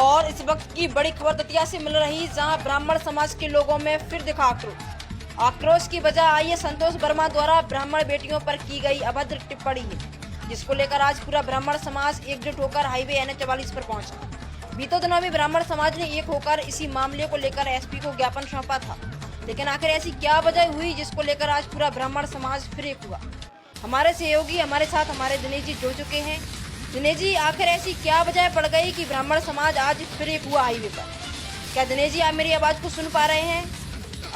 और इस वक्त की बड़ी खबर दतिया से मिल रही, जहां ब्राह्मण समाज के लोगों में फिर दिखा आक्रोश की वजह आई है संतोष वर्मा द्वारा ब्राह्मण बेटियों पर की गई अभद्र टिप्पणी है, जिसको लेकर आज पूरा ब्राह्मण समाज एकजुट होकर हाईवे NH-44 पर पहुंचा। बीते दिनों में ब्राह्मण समाज ने एक होकर इसी मामले को लेकर SP को ज्ञापन सौंपा था, लेकिन आखिर ऐसी क्या वजह हुई जिसको लेकर आज पूरा ब्राह्मण समाज फिर एक हुआ। हमारे सहयोगी हमारे साथ हमारे दिनेश जी जुड़ चुके हैं। दिनेश जी, आखिर ऐसी क्या वजह पड़ गई कि ब्राह्मण समाज आज फिर एक हुआ हाईवे पर? क्या दिनेश जी आप मेरी आवाज़ को सुन पा रहे हैं?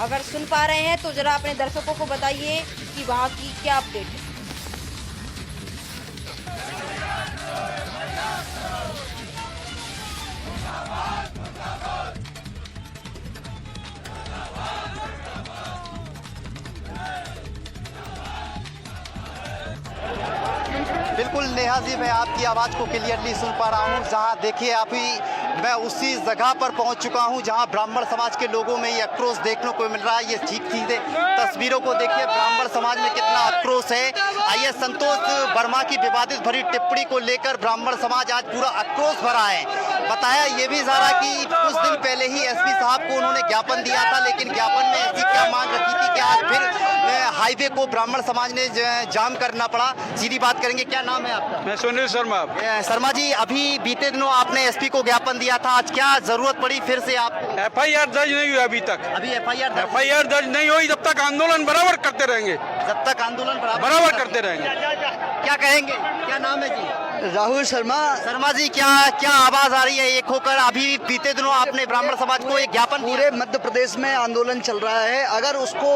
अगर सुन पा रहे हैं तो जरा अपने दर्शकों को बताइए कि वहाँ की क्या अपडेट है। बिल्कुल नेहा जी, मैं आपकी आवाज़ को क्लियरली सुन पा रहा हूँ। जहाँ देखिए मैं उसी जगह पर पहुँच चुका हूँ जहाँ ब्राह्मण समाज के लोगों में ये आक्रोश देखने को मिल रहा है। ये ठीक सीधे तस्वीरों को देखिए, ब्राह्मण समाज में कितना आक्रोश है। आइए, संतोष वर्मा की विवादित भरी टिप्पणी को लेकर ब्राह्मण समाज आज पूरा आक्रोश भरा है। बताया ये भी जा रहा कि कुछ दिन पहले ही SP साहब को उन्होंने ज्ञापन दिया था, लेकिन ज्ञापन में ऐसी क्या मांग रखी थी कि आज फिर हाईवे को ब्राह्मण समाज ने जाम करना पड़ा। सीधी बात करेंगे, क्या नाम है आपका? मैं सुनील शर्मा। शर्मा जी, अभी बीते दिनों आपने SP को ज्ञापन दिया था, आज क्या जरूरत पड़ी फिर से आप? FIR दर्ज नहीं हुई अभी तक। अभी FIR दर्ज नहीं हुई जब तक आंदोलन बराबर करते रहेंगे। जब तक आंदोलन बराबर करते रहेंगे। क्या कहेंगे, क्या नाम है जी? राहुल शर्मा। शर्मा जी, क्या आवाज आ रही है एक होकर? अभी बीते दिनों आपने ब्राह्मण समाज को एक ज्ञापन, पूरे मध्य प्रदेश में आंदोलन चल रहा है। अगर उसको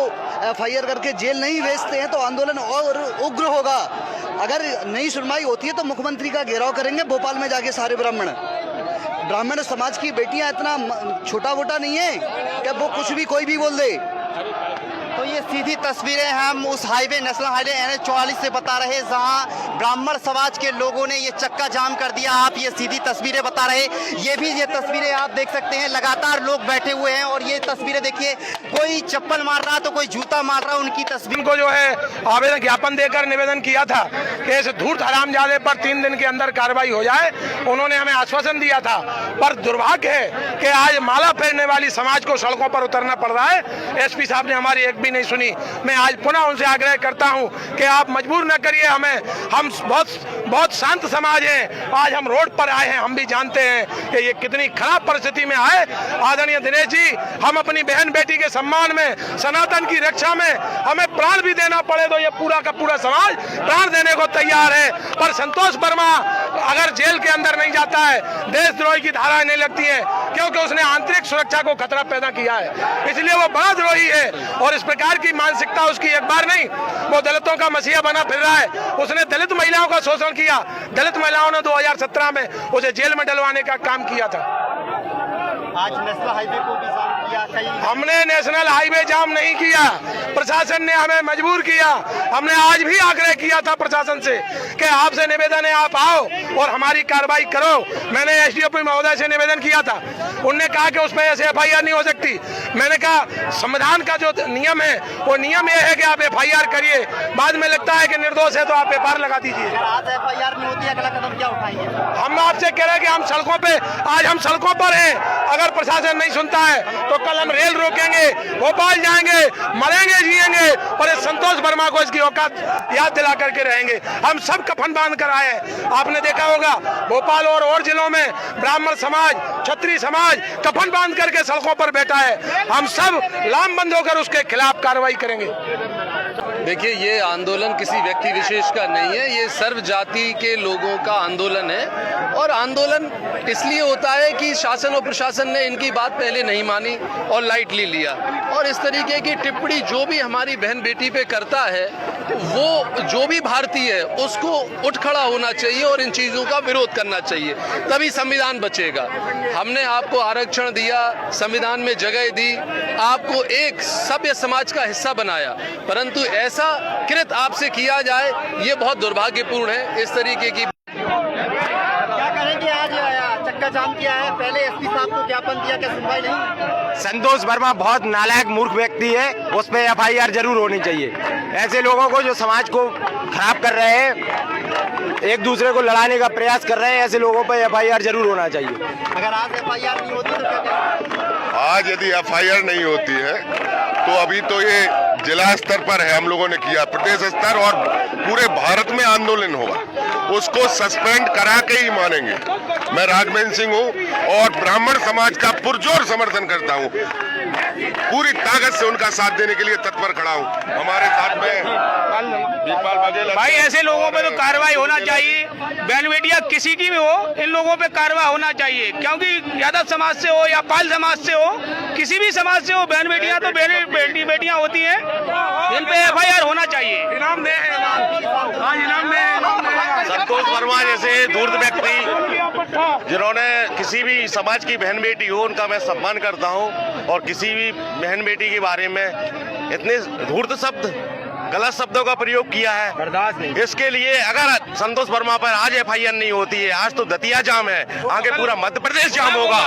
FIR करके जेल नहीं भेजते हैं तो आंदोलन और उग्र होगा। अगर नहीं सुनवाई होती है तो मुख्यमंत्री का घेराव करेंगे भोपाल में जाके सारे ब्राह्मण समाज की बेटियां इतना छोटा मोटा नहीं है कि वो कुछ भी कोई भी बोल दे। तो ये सीधी तस्वीरें हम उस नेशनल हाईवे NH-44 से बता रहे, जहां ब्राह्मण समाज के लोगों ने ये चक्का जाम कर दिया। आप ये सीधी तस्वीरें बता रहे, ये तस्वीरें आप देख सकते हैं। लगातार लोग बैठे हुए हैं और ये तस्वीरें देखिए, कोई चप्पल मार रहा तो कोई जूता मार रहा। उनकी तस्वीर को जो है आवेदन ज्ञापन देकर निवेदन किया था कि इस धूर्त हरामजादे पर 3 दिन के अंदर कार्रवाई हो जाए। उन्होंने हमें आश्वासन दिया था, पर दुर्भाग्य है कि आज माला फेरने वाली समाज को सड़कों पर उतरना पड़ रहा है। SP साहब ने हमारी एक भी नहीं सुनी। मैं आज पुनः उनसे आग्रह करता हूं कि आप मजबूर न करिए हमें। हम बहुत शांत समाज हैं। आज हम रोड पर आए हैं, हम भी जानते हैं कि ये कितनी खराब परिस्थिति में आए। आदरणीय दिनेश जी, हम अपनी बहन बेटी के सम्मान में, सनातन की रक्षा में हमें प्राण भी देना पड़े तो ये पूरा का पूरा समाज प्राण देने को तैयार है। पर संतोष वर्मा अगर जेल के अंदर नहीं जाता है, देशद्रोही की धाराएं नहीं लगती है, क्योंकि उसने आंतरिक सुरक्षा को खतरा पैदा किया है, इसलिए वो बड़ा द्रोही है। और इस प्रकार की मानसिकता उसकी एक बार नहीं, वो दलितों का मसीहा बना फिर रहा है। उसने दलित महिलाओं का शोषण किया। दलित महिलाओं ने 2017 में उसे जेल में डलवाने का काम किया था। आज नेशनल हाईवे को भी जाम किया। हमने नेशनल हाईवे जाम नहीं किया, प्रशासन ने हमें मजबूर किया। हमने आज भी आग्रह किया था प्रशासन से कि आपसे निवेदन है, आप आओ और हमारी कार्रवाई करो। मैंने SDO महोदय से निवेदन किया था, उनने कहा कि उसमें ऐसे FIR नहीं हो सकती। मैंने कहा संविधान का जो नियम है वो नियम यह है कि आप FIR करिए, बाद में लगता है कि निर्दोष है तो आप FIR लगा दीजिए। आज FIR नहीं होती, अगला कदम क्या उठाएंगे? हम आपसे कह रहे हैं कि हम सड़कों पे, आज हम सड़कों पर हैं। अगर प्रशासन नहीं सुनता है तो कल हम रेल रोकेंगे, भोपाल जाएंगे, मरेंगे जिएंगे, पर इस संतोष वर्मा को इसकी औकात याद दिला करके रहेंगे। हम सब कफन बांध कर आए हैं। आपने देखा होगा भोपाल और जिलों में ब्राह्मण समाज, क्षत्रिय समाज कफन बांध करके सड़कों पर बैठा है। हम सब लामबंद होकर उसके खिलाफ कार्रवाई करेंगे। देखिए, ये आंदोलन किसी व्यक्ति विशेष का नहीं है, ये सर्व जाति के लोगों का आंदोलन है। और आंदोलन इसलिए होता है कि शासन और प्रशासन ने इनकी बात पहले नहीं मानी और लाइटली लिया। और इस तरीके की टिप्पणी जो भी हमारी बहन बेटी पे करता है, वो जो भी भारतीय है उसको उठ खड़ा होना चाहिए और इन चीज़ों का विरोध करना चाहिए, तभी संविधान बचेगा। हमने आपको आरक्षण दिया, संविधान में जगह दी, आपको एक सभ्य समाज का हिस्सा बनाया, परंतु ऐसा कृत आपसे किया जाए ये बहुत दुर्भाग्यपूर्ण है। इस तरीके की क्या कहेंगे, आज चक्का दतिया जाम किया है, पहले एसपी साहब को ज्ञापन दिया, क्या सुनवाई नहीं? संतोष वर्मा बहुत नालायक मूर्ख व्यक्ति है, उस पर एफआईआर जरूर होनी चाहिए। ऐसे लोगों को जो समाज को खराब कर रहे हैं, एक दूसरे को लड़ाने का प्रयास कर रहे हैं, ऐसे लोगों पर एफआईआर जरूर होना चाहिए। अगर आज एफआईआर नहीं होती तो क्या करेंगे? आज यदि एफआईआर नहीं होती है तो अभी तो ये जिला स्तर पर है, हम लोगों ने किया, प्रदेश स्तर और पूरे भारत में आंदोलन होगा, उसको सस्पेंड करा के ही मानेंगे। मैं राघवेंद्र सिंह हूँ और ब्राह्मण समाज का पुरजोर समर्थन करता हूँ, पूरी ताकत से उनका साथ देने के लिए तत्पर खड़ा हूँ। हमारे साथ में वीरपाल बघेल भाई ऐसे लोगों पे तो कार्रवाई होना चाहिए, बहन बेटियां किसी की भी हो, इन लोगों पे कार्रवाई होना चाहिए, क्योंकि यादव समाज से हो या पाल समाज से हो, किसी भी समाज से हो, बहन बेटियां तो बेटियां होती हैं, इन पे एफआईआर होना चाहिए। इनाम दे, इनाम दे। संतोष वर्मा जैसे धूर्त व्यक्ति जिन्होंने किसी भी समाज की बहन बेटी हो, उनका मैं सम्मान करता हूं, और किसी भी बहन बेटी के बारे में इतने धूर्त शब्द, गलत शब्दों का प्रयोग किया है, बर्दाश्त नहीं। इसके लिए अगर संतोष वर्मा पर आज एफआईआर नहीं होती है, आज तो दतिया जाम है, आगे पूरा मध्य प्रदेश जाम होगा।